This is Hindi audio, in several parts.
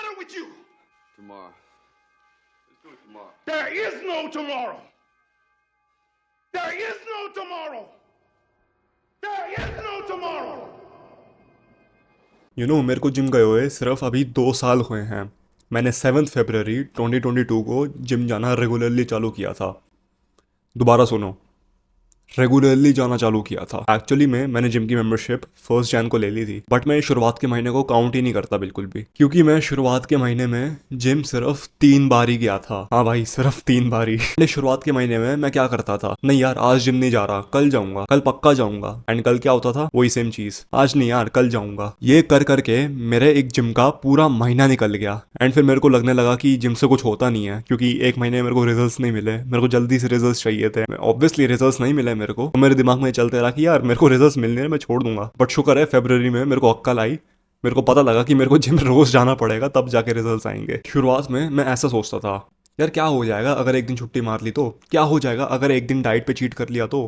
matter with you? Tomorrow. Let's do it tomorrow. There is no tomorrow. There is no tomorrow. There is no tomorrow. मेरे को जिम गए हुए सिर्फ अभी 2 साल हुए हैं। मैंने 7 फरवरी 2022 को जिम जाना रेगुलरली चालू किया था। दोबारा सुनो, रेगुलरली जाना चालू किया था। एक्चुअली मैंने जिम की मेंबरशिप 1 जन को ले ली थी, बट मैं शुरुआत के महीने को काउंट ही नहीं करता बिल्कुल भी, क्योंकि मैं शुरुआत के महीने में जिम सिर्फ 3 बार ही गया था। हाँ भाई, सिर्फ 3 बार ही। शुरुआत के महीने में मैं क्या करता था, नहीं यार आज जिम नहीं जा रहा, कल जाऊंगा, कल पक्का जाऊंगा। एंड कल क्या होता था, वही सेम चीज, आज नहीं यार कल जाऊंगा। ये कर करके मेरे एक जिम का पूरा महीना निकल गया। एंड फिर मेरे को लगने लगा कि जिम से कुछ होता नहीं है, क्योंकि एक महीने मेरे को रिजल्ट्स नहीं मिले। मेरे को जल्दी से रिजल्ट्स चाहिए थे, ऑब्वियसली रिजल्ट्स नहीं मिले मेरे को, तो मेरे दिमाग में चलते रहा कि यार मेरे को रिजल्ट्स मिलने मैं छोड़ दूंगा। बट शुक्र है फरवरी में मेरे को अक्कल आई, मेरे को पता लगा कि मेरे को जिम रोज जाना पड़ेगा, तब जाके रिजल्ट्स आएंगे। शुरुआत में मैं ऐसा सोचता था, यार क्या हो जाएगा अगर एक दिन छुट्टी मार ली तो, क्या हो जाएगा अगर एक दिन डाइट पे चीट कर लिया तो,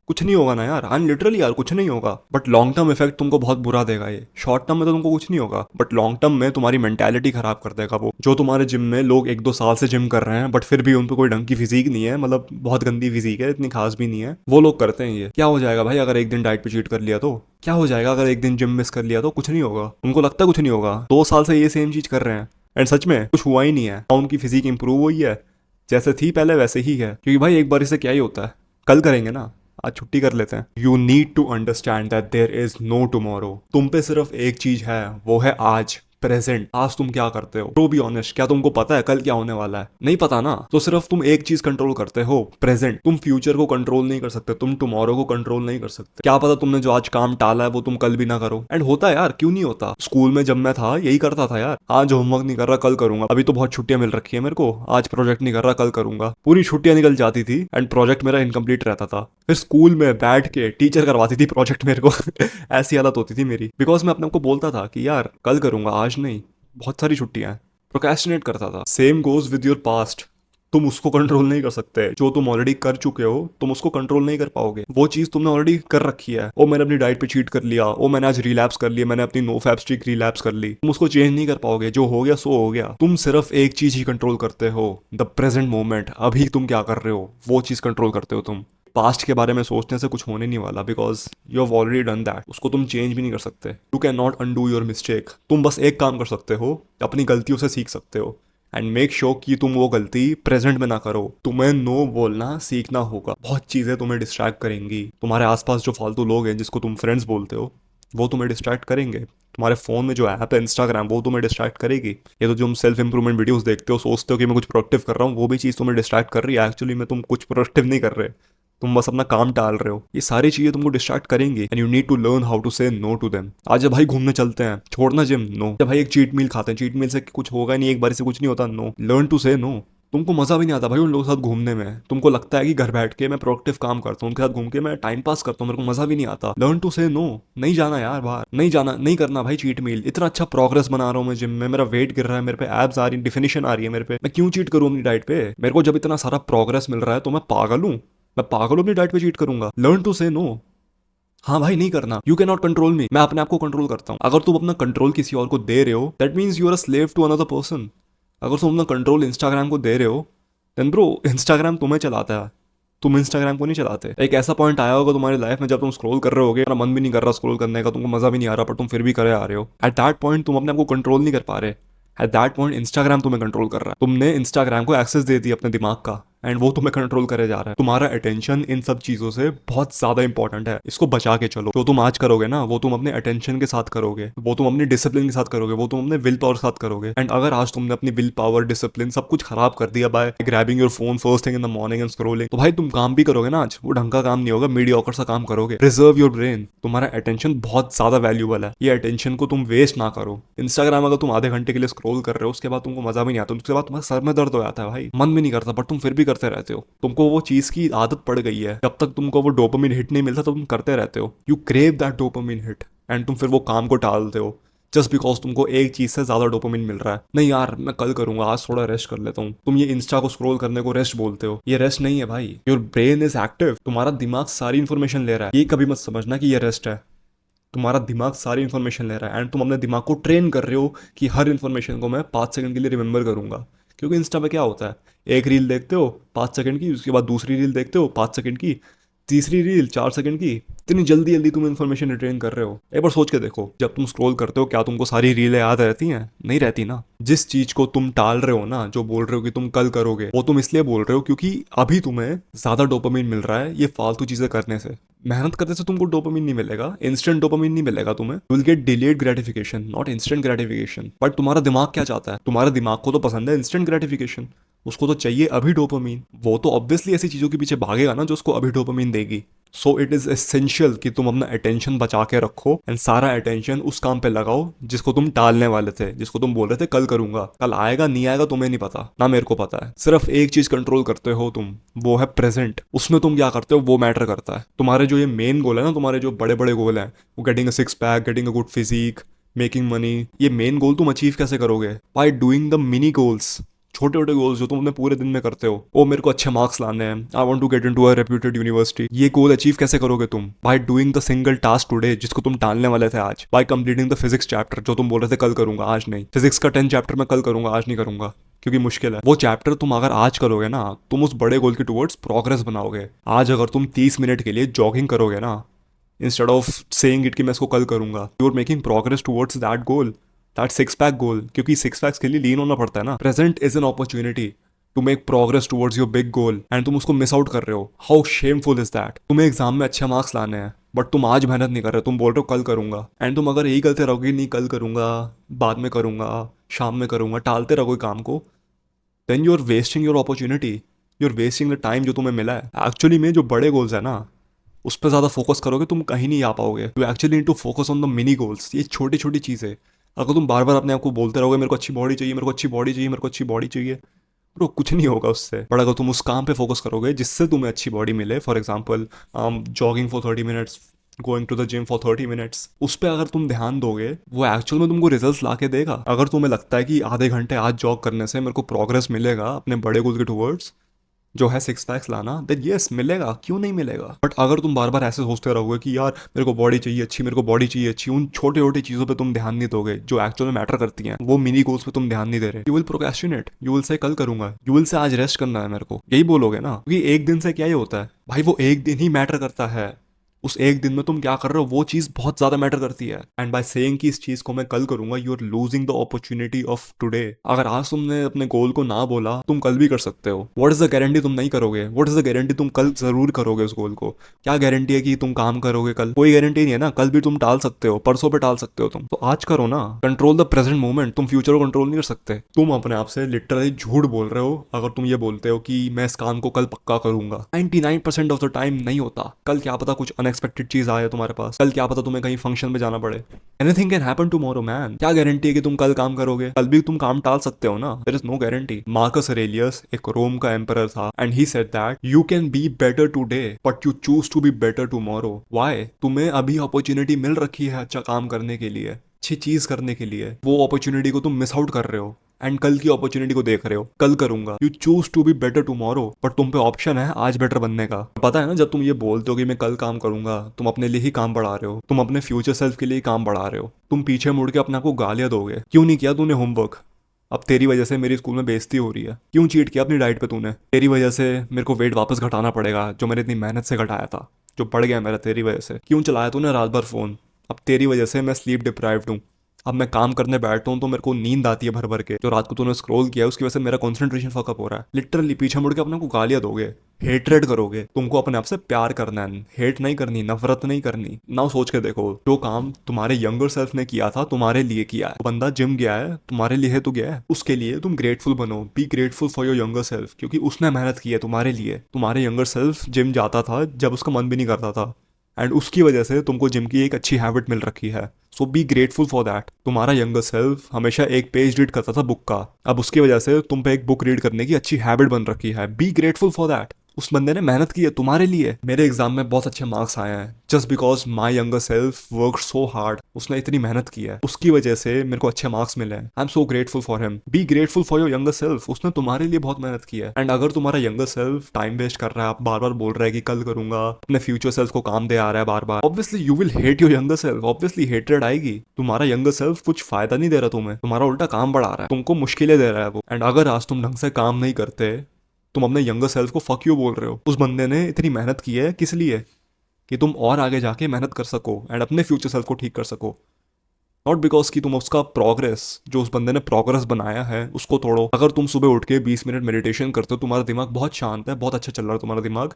कुछ नहीं होगा ना यार। हाँ लिटरली यार कुछ नहीं होगा, बट लॉन्ग टर्म इफेक्ट तुमको बहुत बुरा देगा। ये शॉर्ट टर्म में तो तुमको कुछ नहीं होगा, बट लॉन्ग टर्म में तुम्हारी मेंटालिटी खराब कर देगा। वो जो तुम्हारे जिम में लोग 1-2 साल से जिम कर रहे हैं, बट फिर भी उनको कोई ढंग की फिजिक नहीं है, मतलब बहुत गंदी फिजिक है, इतनी खास भी नहीं है, वो लोग करते हैं ये। क्या हो जाएगा भाई अगर एक दिन डाइट पे चीट कर लिया तो, क्या हो जाएगा अगर एक दिन जिम मिस कर लिया तो, कुछ नहीं होगा। उनको लगता कुछ नहीं होगा, 2 साल से ये सेम चीज कर रहे हैं, एंड सच में कुछ हुआ ही नहीं है। उनकी फिजिक इंप्रूव हुई है, जैसे थी पहले वैसे ही है, क्योंकि भाई एक बार इसे क्या ही होता है, कल करेंगे ना, आज छुट्टी कर लेते हैं। You need to understand that there is no tomorrow. तुम पे सिर्फ एक चीज है, वो है आज, प्रेजेंट। आज तुम क्या करते हो, टू बी ऑनेस्ट, क्या तुमको पता है कल क्या होने वाला है? नहीं पता ना, तो सिर्फ तुम एक चीज कंट्रोल करते हो, प्रेजेंट। तुम फ्यूचर को कंट्रोल नहीं कर सकते, तुम टुमारो को कंट्रोल नहीं कर सकते। क्या पता तुमने जो आज काम टाला है वो तुम कल भी ना करो। एंड होता है यार, क्यों नहीं होता। स्कूल में जब मैं था यही करता था यार, आज होमवर्क नहीं कर रहा कल करूंगा, अभी तो बहुत छुट्टियां मिल रखी है मेरे को, आज प्रोजेक्ट नहीं कर रहा कल करूंगा। पूरी छुट्टियां निकल जाती थी एंड प्रोजेक्ट मेरा इनकम्प्लीट रहता था। फिर स्कूल में बैठ के टीचर करवाती थी प्रोजेक्ट मेरे को। ऐसी हालत होती थी मेरी, बिकॉज मैं अपने को बोलता था कि यार कल करूंगा, आज नहीं, बहुत सारी छुट्टियां हैं। प्रोक्रेस्टिनेट करता था। Same goes with your past. तुम उसको कंट्रोल नहीं कर सकते, जो तुम ऑलरेडी कर चुके हो तुम उसको कंट्रोल नहीं कर पाओगे। वो चीज तुमने ऑलरेडी कर रखी है। ओ मैंने अपनी डाइट पे चीट कर लिया, ओ मैंने आज रिलैप्स कर लिया, मैंने अपनी नो फैप स्ट्रिक रिलैप्स कर ली, तुम उसको चेंज नहीं कर पाओगे। जो हो गया सो हो गया। तुम सिर्फ एक चीज ही कंट्रोल करते हो, द प्रेजेंट मोमेंट। अभी तुम क्या कर रहे हो वो चीज कंट्रोल करते हो तुम। पास्ट के बारे में सोचने से कुछ होने नहीं वाला, because you have already done that. उसको तुम चेंज भी नहीं कर सकते। You can not undo your mistake. तुम बस एक काम कर सकते हो, अपनी गलतियों से सीख सकते हो, एंड मेक श्योर कि तुम वो गलती प्रेजेंट में ना करो। तुम्हें नो बोलना सीखना होगा। बहुत चीजें तुम्हें डिस्ट्रैक्ट करेंगी। तुम्हारे आसपास जो फालतू लोग हैं जिसको तुम फ्रेंड्स बोलते हो, वो तुम्हें डिस्ट्रैक्ट करेंगे। तुम्हारे फोन में जो ऐप है इंस्टाग्राम, वो तुम्हें डिस्ट्रैक्ट करेगी। ये तो जो तुम सेल्फ इंप्रूवमेंट वीडियोस देखते हो, सोचते हो कि मैं कुछ प्रोडक्टिव कर रहा हूँ, वो भी चीज़ तुम्हें डिस्ट्रैक्ट कर रही है। एक्चुअली में तुम कुछ प्रोडक्टिव नहीं कर रहे, तुम बस अपना काम टाल रहे हो। ये सारी चीजें तुमको डिस्ट्रैक्ट करेंगी, and you need to learn how to say no to them. आज भाई घूमने चलते हैं, छोड़ना जिम, नो। जब भाई एक चीट मील खाते हैं, चीट मील से कुछ होगा नहीं, एक बार से कुछ नहीं होता, no. Learn to say no. तुमको मजा भी नहीं आता भाई उन लोगों के साथ घूमने में। तुमको लगता है कि घर बैठ के मैं प्रोडक्टिव काम करता हूँ, उनके साथ घूम के मैं टाइम पास करता हूँ, मेरे को मजा भी नहीं आता। Learn to say no. नहीं जाना यार बाहर, नहीं जाना, नहीं करना भाई चीट मील। इतना अच्छा प्रोग्रेस बना रहा हूँ मैं जिम में, मेरा वेट गिर रहा है, मेरे पे एब्स आ रही है, डिफिनिशन आ रही है मेरे पे, मैं क्यों चीट करूँ अपनी डाइट पे? मेरे को जब इतना सारा प्रोग्रेस मिल रहा है तो मैं पागल हूँ? मैं पागल अपनी डाइट पे चीट करूंगा? Learn to say no. हाँ भाई नहीं करना। यू कैन नॉट कंट्रोल मी। मैं अपने आप को कंट्रोल करता हूँ। अगर तुम अपना कंट्रोल किसी और को दे रहे हो, that means you are a slave to another person. अगर तुम अपना कंट्रोल इंस्टाग्राम को दे रहे हो, देन ब्रो इंस्टाग्राम तुम्हें चलाता है, तुम इंस्टाग्राम को नहीं चलाते। एक ऐसा पॉइंट आया होगा तुम्हारी लाइफ में जब तुम स्क्रॉल कर रहे होगे, मन भी नहीं कर रहा स्क्रॉल करने का, तुमको मजा भी नहीं आ रहा, पर तुम फिर भी करे आ रहे हो। एट दैट पॉइंट तुम अपने आप को कंट्रोल नहीं कर पा रहे। एट दैट पॉइंट इंस्टाग्राम तुम्हें कंट्रोल कर रहा है। तुमने इंस्टाग्राम को एक्सेस दे दी अपने दिमाग का, एंड वो तुम्हें कंट्रोल करे जा रहा है। तुम्हारा अटेंशन इन सब चीजों से बहुत ज्यादा इंपॉर्टेंट है। इसको बचा के चलो। जो तुम आज करोगे ना, वो तुम अपने अटेंशन के साथ करोगे, वो तुम अपनी डिसिप्लिन के साथ करोगे, वो तुम अपने विल पावर के साथ करोगे। एंड अगर आज तुमने अपनी विल पावर, डिसिप्लिन सब कुछ खराब कर दिया by grabbing your phone first thing in the morning and scrolling, तो भाई तुम काम भी करोगे ना आज, वो ढंग का काम नहीं होगा, मीडियोकर सा काम करोगे। Preserve your brain. तुम्हारा अटेंशन बहुत ज्यादा वैल्यूबल है, ये अटेंशन को तुम वेस्ट ना करो। इंस्टाग्राम अगर तुम आधे घंटे के लिए स्क्रोल कर रहे हो, उसके बाद तुमको मजा भी नहीं आता, उसके बाद तुम्हारे सर में दर्द हो जाता है भाई, मन भी नहीं करता, बट तुम फिर भी करते रहते हो। तुमको वो चीज की आदत पड़ गई है। जब तक तुमको वो डोपामिन हिट नहीं मिलता तो तुम करते रहते हो। You crave that dopamine hit, and तुम फिर वो काम को टालते हो जस्ट बिकॉज तुमको एक चीज से ज्यादा डोपामिन मिल रहा है। नहीं यार मैं कल करूंगा, आज थोड़ा रेस्ट कर लेता हूँ। तुम ये इंस्टा को स्क्रॉल करने को रेस्ट बोलते हो, ये रेस्ट नहीं है भाई। Your brain is active. तुम्हारा दिमाग सारी इंफॉर्मेशन ले रहा है, ये कभी मत समझना कि ये रेस्ट है। तुम्हारा दिमाग सारी इन्फॉर्मेशन ले रहा है एंड तुम अपने दिमाग को ट्रेन कर रहे हो कि हर इन्फॉर्मेशन को मैं 5 सेकंड के लिए रिमेंबर करूंगा। क्योंकि इंस्टा पे क्या होता है, एक रील देखते हो 5 सेकंड की, उसके बाद दूसरी रील देखते हो 5 सेकंड की, तीसरी रील 4 सेकंड की। इतनी जल्दी जल्दी तुम इन्फॉर्मेशन रिटेन कर रहे हो। एक बार सोच के देखो, जब तुम स्क्रॉल करते हो क्या तुमको सारी रीलें याद रहती हैं? नहीं रहती ना। जिस चीज को तुम टाल रहे हो ना, जो बोल रहे हो कि तुम कल करोगे, वो तुम इसलिए बोल रहे हो क्योंकि अभी तुम्हें ज्यादा डोपामिन मिल रहा है ये फालतू चीजें करने से। मेहनत करने से तुमको डोपामिन नहीं मिलेगा, इंस्टेंट डोपामिन नहीं मिलेगा तुम्हें। You will get delayed gratification, not instant gratification. But तुम्हारा दिमाग क्या चाहता है? तुम्हारे दिमाग को तो पसंद है इंस्टेंट ग्रेटिफिकेशन, उसको तो चाहिए अभी डोपामिन। वो तो ऑब्वियसली ऐसी चीजों के पीछे भागेगा ना जो उसको अभी डोपामिन देगी। सो इट इज एसेंशियल कि तुम अपना अटेंशन बचा के रखो एंड सारा अटेंशन उस काम पे लगाओ जिसको तुम टालने वाले थे, जिसको तुम बोल रहे थे कल करूंगा। कल आएगा नहीं आएगा तुम्हें नहीं पता, ना मेरे को पता है। सिर्फ एक चीज कंट्रोल करते हो तुम, वो है प्रेजेंट। उसमें तुम क्या करते हो वो मैटर करता है। तुम्हारे जो ये मेन गोल है ना, तुम्हारे जो बड़े बड़े गोल हैं, वो getting a six pack, getting a good physique, making money, ये मेन गोल तुम अचीव कैसे करोगे? By doing the mini goals. छोटे छोटे गोल्स जो तुम अपने पूरे दिन में करते हो, ओ मेरे को अच्छे मार्क्स लाने हैं, I want to get into a reputed university, ये गोल अचीव कैसे करोगे तुम? By doing the single task today, जिसको तुम टालने वाले थे आज। By completing the physics chapter, जो तुम बोल रहे थे कल करूंगा आज नहीं। फिजिक्स का 10 चैप्टर मैं कल करूंगा, आज नहीं करूंगा क्योंकि मुश्किल है। वो चैप्टर तुम अगर आज करोगे ना, तुम उस बड़े गोल के टुवर्ड्स प्रोग्रेस बनाओगे। आज अगर तुम 30 मिनट के लिए जॉगिंग करोगे ना, इंस्टेड ऑफ सेइंग इट कि मैं इसको कल करूंगा, you are making progress towards that goal, that six pack goal. क्योंकि सिक्स पैक्स के लिए लीन होना पड़ता है ना। Present is an opportunity to make progress towards your big goal and तुम उसको मिस आउट कर रहे हो। How shameful is that? तुम्हें एग्जाम में अच्छे मार्क्स लाने हैं बट तुम आज मेहनत नहीं कर रहे, तुम बोल रहे हो कल करूंगा। एंड तुम अगर यही करते रहोगे, नहीं कल करूंगा, बाद में करूंगा, शाम में करूंगा, टालते रहोगे काम को, then you are wasting your opportunity, you are wasting the time जो तुम्हें मिला है। एक्चुअली में जो बड़े गोल्स है ना, उस पर ज़्यादा फोकस करोगे तुम कहीं नहीं आ पाओगे। You actually need to focus on the mini goals. ये छोटी छोटी चीज़ें अगर तुम बार बार अपने आप को बोलते रहोगे मेरे को अच्छी बॉडी चाहिए, मेरे को अच्छी बॉडी चाहिए, मेरे को अच्छी बॉडी चाहिए, ब्रो कुछ नहीं होगा उससे। बट अगर तुम उस काम पे फोकस करोगे जिससे तुम्हें अच्छी बॉडी मिले, for example jogging for 30 minutes, going to the gym for 30 minutes, उस पर अगर तुम ध्यान दोगे, वो एक्चुअल में तुमको रिजल्ट ला के देगा। अगर तुम्हें लगता है कि आधे घंटे आज जॉग करने से मेरे को प्रोग्रेस मिलेगा अपने बड़े गोल के टुवर्ड्स, जो है सिक्स पैक्स लाना, देन यस मिलेगा, क्यों नहीं मिलेगा। बट अगर तुम बार बार ऐसे सोचते रहोगे कि यार मेरे को बॉडी चाहिए अच्छी, मेरे को बॉडी चाहिए अच्छी, उन छोटे छोटी चीज़ों पे तुम ध्यान नहीं दोगे जो एक्चुअल में मैटर करती हैं, वो मिनी गोल्स पे तुम ध्यान नहीं दे रहे, you will procrastinate, you will say कल करूंगा, यू विल से आज रेस्ट करना है मेरे को, यही बोलोगे ना। क्योंकि एक दिन से क्या ही होता है भाई, वो एक दिन ही मैटर करता है। उस एक दिन में तुम क्या कर रहे हो वो चीज बहुत ज्यादा मैटर करती है। एंड बाय सेइंग कि इस चीज को मैं कल करूंगा, you are losing the opportunity of today. अगर आज तुमने अपने गोल को ना बोला, तुम कल भी कर सकते हो। व्हाट इज द गारंटी तुम नहीं करोगे? व्हाट इज द गारंटी तुम कल जरूर करोगे उस गोल को? क्या गारंटी है कि तुम काम करोगे कल? कोई गारंटी नहीं है ना। कल भी तुम टाल सकते हो, परसों पे टाल सकते हो, तुम तो आज करो ना। Control the present moment. तुम फ्यूचर को कंट्रोल नहीं कर सकते। तुम अपने आप से लिटरली झूठ बोल रहे हो अगर तुम ये बोलते हो कि मैं इस काम को कल पक्का करूंगा। 99% ऑफ द टाइम नहीं होता। कल क्या पता कुछ अनएक्सपेक्टेड चीज आए तुम्हारे पास, कल क्या पता तुम्हें कहीं फंक्शन में जाना पड़े। Anything can happen tomorrow man. क्या गारंटी है कि तुम कल काम करोगे? कल भी तुम काम टाल सकते हो ना। There is no guarantee. Marcus Aurelius एक रोम का एम्परर था and he said that you can be better today but you choose to be better tomorrow. Why? तुम्हें अभी अपॉर्चुनिटी मिल रखी है अच्छा काम करने के लिए, अच्छी चीज करने के लिए। वो अपॉर्चुनिटी को तुम मिस आउट कर रहे हो एंड कल की अपॉर्चुनिटी को देख रहे हो, कल करूंगा। You choose to be better tomorrow, but तुम पे ऑप्शन है आज बेटर बनने का। पता है ना, जब तुम ये बोलते हो कि मैं कल काम करूंगा, तुम अपने लिए ही काम बढ़ा रहे हो, तुम अपने फ्यूचर सेल्फ के लिए ही काम बढ़ा रहे हो। तुम पीछे मुड़ के अपने आप को गालियां दोगे, क्यों नहीं किया तूने होमवर्क, अब तेरी वजह से मेरी स्कूल में बेइज्जती हो रही है, क्यों चीट किया अपनी डाइट पे तूने, तेरी वजह से मेरे को वेट वापस घटाना पड़ेगा जो मैंने इतनी मेहनत से घटाया था, जो बढ़ गया मेरा तेरी वजह से, क्यों चलाया तूने रात भर फोन, अब तेरी वजह से मैं स्लीप डिप्राइव्ड हूँ, अब मैं काम करने बैठता हूँ तो मेरे को नींद आती है भर भर के, जो रात को तूने स्क्रॉल किया उसकी वजह से मेरा कंसंट्रेशन फकअप हो रहा है। लिटरली पीछे मुड़ के अपने को गालियां दोगे, हेटरेट करोगे। तुमको अपने आप से प्यार करना है, हेट नहीं करनी, नफरत नहीं करनी। नाउ सोच के देखो, जो काम तुम्हारे यंगर सेल्फ ने किया था तुम्हारे लिए किया है, बंदा जिम गया है तुम्हारे लिए तो गया है, उसके लिए तुम ग्रेटफुल बनो। Be grateful for your younger self, क्योंकि उसने मेहनत की है तुम्हारे लिए। तुम्हारे यंगर सेल्फ जिम जाता था जब उसका मन भी नहीं करता था एंड उसकी वजह से तुमको जिम की एक अच्छी हैबिट मिल रखी है। सो बी ग्रेटफुल फॉर दैट। तुम्हारा यंगर सेल्फ हमेशा एक पेज रीड करता था बुक का, अब उसकी वजह से तुम पे एक बुक रीड करने की अच्छी हैबिट बन रखी है। Be grateful for that. उस बंदे ने मेहनत की है तुम्हारे लिए। मेरे एग्जाम में बहुत अच्छे मार्क्स आए हैं just because my younger self work so hard. उसने इतनी मेहनत की है, उसकी वजह से मेरे को अच्छे मार्क्स मिले हैं। I am so grateful for him. Be grateful for your younger self. उसने तुम्हारे लिए बहुत मेहनत की है। एंड अगर तुम्हारा यंगर सेल्फ टाइम वेस्ट कर रहा है, आप बार बार बोल रहा है कि कल करूंगा, अपने फ्यूचर सेल्फ को काम दे आ रहा है बार बार, obviously you will hate your younger self. Obviously hatred आएगी। तुम्हारा यंगर सेल्फ कुछ फायदा नहीं दे रहा तुम्हें, तुम्हारा उल्टा काम बढ़ा रहा है, तुमको मुश्किलें दे रहा है वो। एंड अगर आज तुम ढंग से काम नहीं करते, तुम अपने यंगर सेल्फ को फक यू बोल रहे हो। उस बंदे ने इतनी मेहनत की है किस लिए? कि तुम और आगे जाके मेहनत कर सको एंड अपने फ्यूचर सेल्फ को ठीक कर सको। नॉट बिकॉज कि तुम उसका प्रोग्रेस, जो उस बंदे ने प्रोग्रेस बनाया है, उसको तोड़ो। अगर तुम सुबह उठ के 20 मिनट मेडिटेशन करते हो, तुम्हारा दिमाग बहुत शांत है, बहुत अच्छा चल रहा है तुम्हारा दिमाग,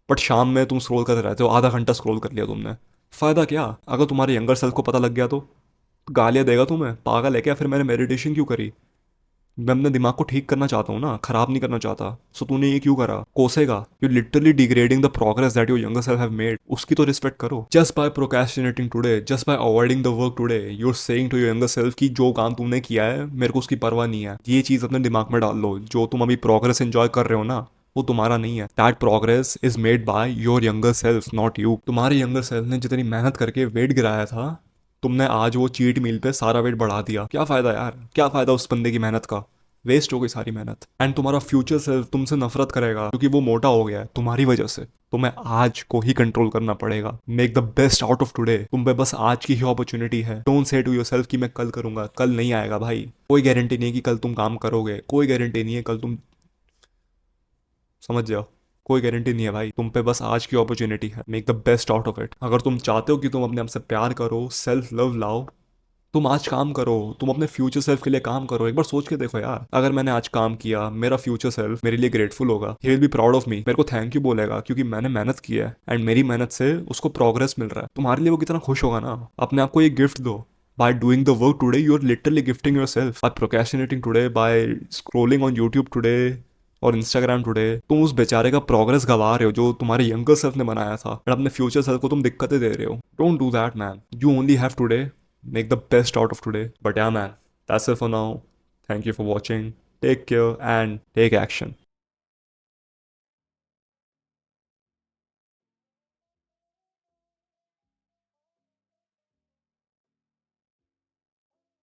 बट शाम में तुम स्क्रॉल करते रहते हो, आधा घंटा स्क्रॉल कर लिया तुमने, फायदा क्या? अगर तुम्हारे यंगर सेल्फ को पता लग गया तो गालियाँ देगा तुम्हें, पागल है क्या, फिर मैंने मेडिटेशन क्यों करी? मैं अपने दिमाग को ठीक करना चाहता हूँ ना, खराब नहीं करना चाहता। सो तूने ये क्यों करा? कोसेगा। You literally degrading the progress that your younger self have made. उसकी तो रिस्पेक्ट करो। Just by procrastinating today, just by avoiding the work today, you are saying to your younger self कि जो काम तुमने किया है मेरे को उसकी परवाह नहीं है। ये चीज अपने दिमाग में डाल लो। जो तुम अभी प्रोग्रेस एंजॉय कर रहे हो ना, वो तुम्हारा नहीं है। That progress is made by your younger self, not you. तुम्हारे यंगर सेल्फ ने जितनी मेहनत करके वेट गिराया था, तुमने आज वो चीट मील पे सारा वेट बढ़ा दिया। क्या फायदा यार, क्या फायदा उस बंदे की मेहनत का? वेस्ट हो गई सारी मेहनत। एंड तुम्हारा फ्यूचर सेल्फ तुमसे नफरत करेगा क्योंकि वो मोटा हो गया है तुम्हारी वजह से। तुम्हें आज को ही कंट्रोल करना पड़ेगा। Make the best out of today. तुम पे बस आज की ही अपॉर्चुनिटी है। डोंट से टू योरसेल्फ कि मैं कल करूंगा। कल नहीं आएगा भाई। कोई गारंटी नहीं है कि कल तुम काम करोगे, कोई गारंटी नहीं है कल तुम, समझ जाओ, कोई गारंटी नहीं है भाई। तुम पे बस आज की अपॉर्चुनिटी है। Make the best out of it. अगर तुम चाहते हो कि तुम अपने आप से प्यार करो, सेल्फ लव लाओ, तुम आज काम करो। तुम अपने फ्यूचर सेल्फ के लिए काम करो। एक बार सोच के देखो यार, अगर मैंने आज काम किया, मेरा फ्यूचर सेल्फ मेरे लिए ग्रेटफुल होगा। He will be proud of me. मेरे को थैंक यू बोलेगा क्योंकि मैंने मेहनत की है एंड मेरी मेहनत से उसको प्रोग्रेस मिल रहा है। तुम्हारे लिए वो कितना खुश होगा ना। अपने आप को ये गिफ्ट दो। By doing the work today you are literally gifting yourself. By procrastinating today, by scrolling on YouTube today और इंस्टाग्राम टुडे, तुम उस बेचारे का प्रोग्रेस गवा रहे हो जो तुम्हारे यंगर सेल्फ ने बनाया था। और अपने फ्यूचर सेल्फ को तुम दिक्कतें दे रहे हो। Don't do that man. You only have today. Make the best out of today. But yeah, man, that's it for now. Thank you for watching. Take care and take action.